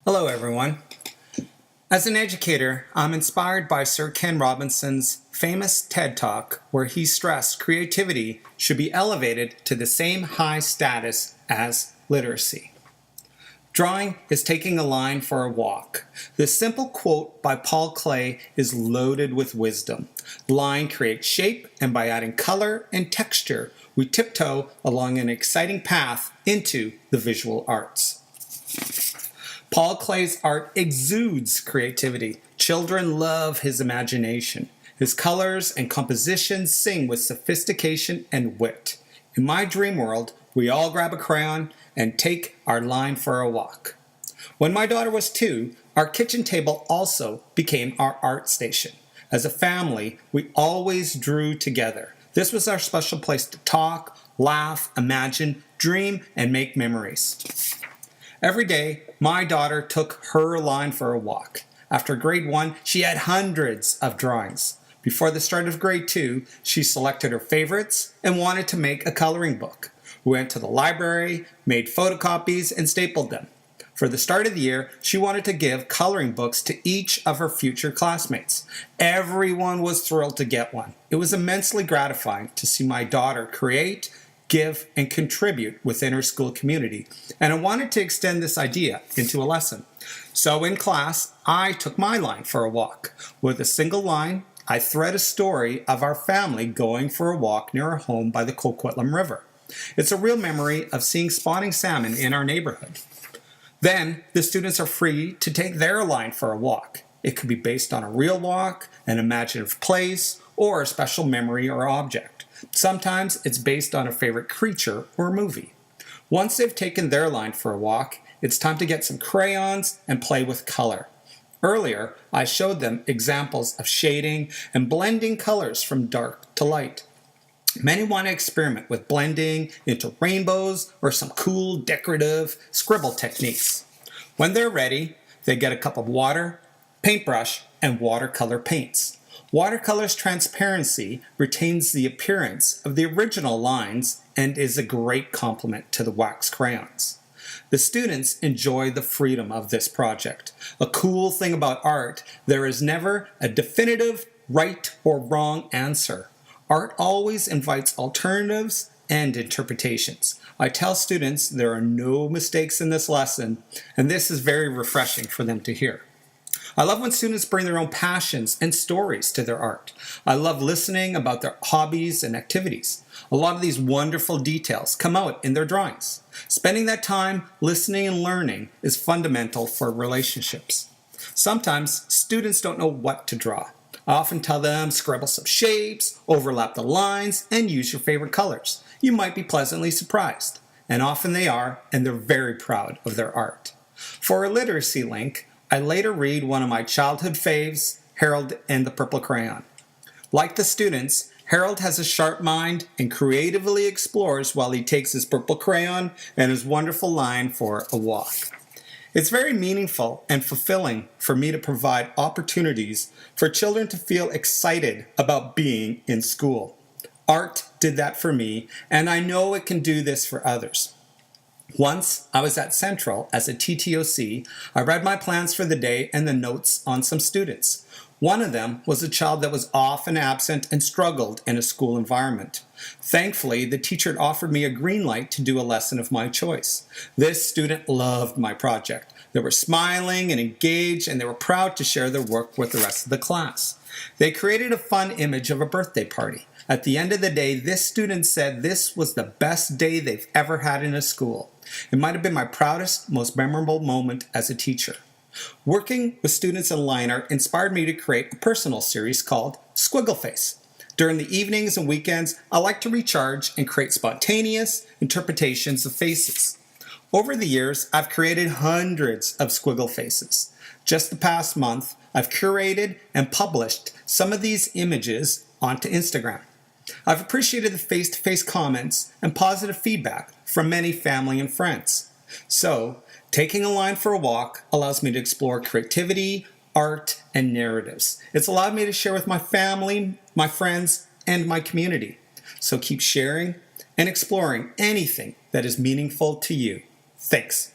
Hello, everyone. As an educator, I'm inspired by Sir Ken Robinson's famous TED Talk where he stressed creativity should be elevated to the same high status as literacy. Drawing is taking a line for a walk. This simple quote by Paul Klee is loaded with wisdom. Line creates shape, and by adding color and texture, we tiptoe along an exciting path into the visual arts. Paul Klee's art exudes creativity. Children love his imagination. His colors and compositions sing with sophistication and wit. In my dream world, we all grab a crayon and take our line for a walk. When my daughter was 2, our kitchen table also became our art station. As a family, we always drew together. This was our special place to talk, laugh, imagine, dream, and make memories. Every day, my daughter took her line for a walk. After grade 1, she had hundreds of drawings. Before the start of grade 2, she selected her favorites and wanted to make a coloring book. We went to the library, made photocopies, and stapled them. For the start of the year, she wanted to give coloring books to each of her future classmates. Everyone was thrilled to get one. It was immensely gratifying to see my daughter create, give, and contribute within her school community, and I wanted to extend this idea into a lesson. So in class, I took my line for a walk. With a single line, I thread a story of our family going for a walk near our home by the Coquitlam River. It's a real memory of seeing spawning salmon in our neighborhood. Then, the students are free to take their line for a walk. It could be based on a real walk, an imaginative place, or a special memory or object. Sometimes it's based on a favorite creature or movie. Once they've taken their line for a walk, it's time to get some crayons and play with color. Earlier, I showed them examples of shading and blending colors from dark to light. Many want to experiment with blending into rainbows or some cool decorative scribble techniques. When they're ready, they get a cup of water, paintbrush, and watercolor paints. Watercolor's transparency retains the appearance of the original lines and is a great complement to the wax crayons. The students enjoy the freedom of this project. A cool thing about art, there is never a definitive right or wrong answer. Art always invites alternatives and interpretations. I tell students there are no mistakes in this lesson, and this is very refreshing for them to hear. I love when students bring their own passions and stories to their art. I love listening about their hobbies and activities. A lot of these wonderful details come out in their drawings. Spending that time listening and learning is fundamental for relationships. Sometimes students don't know what to draw. I often tell them scribble some shapes, overlap the lines, and use your favorite colors. You might be pleasantly surprised. And often they are, and they're very proud of their art. For a literacy link, I later read one of my childhood faves, Harold and the Purple Crayon. Like the students, Harold has a sharp mind and creatively explores while he takes his purple crayon and his wonderful line for a walk. It's very meaningful and fulfilling for me to provide opportunities for children to feel excited about being in school. Art did that for me, and I know it can do this for others. Once, I was at Central as a TTOC. I read my plans for the day and the notes on some students. One of them was a child that was often absent and struggled in a school environment. Thankfully, the teacher had offered me a green light to do a lesson of my choice. This student loved my project. They were smiling and engaged, and they were proud to share their work with the rest of the class. They created a fun image of a birthday party. At the end of the day, this student said this was the best day they've ever had in a school. It might have been my proudest, most memorable moment as a teacher. Working with students in line art inspired me to create a personal series called Squiggle Face. During the evenings and weekends, I like to recharge and create spontaneous interpretations of faces. Over the years, I've created hundreds of squiggle faces. Just the past month, I've curated and published some of these images onto Instagram. I've appreciated the face-to-face comments and positive feedback from many family and friends. So, taking a line for a walk allows me to explore creativity, art, and narratives. It's allowed me to share with my family, my friends, and my community. So keep sharing and exploring anything that is meaningful to you. Thanks.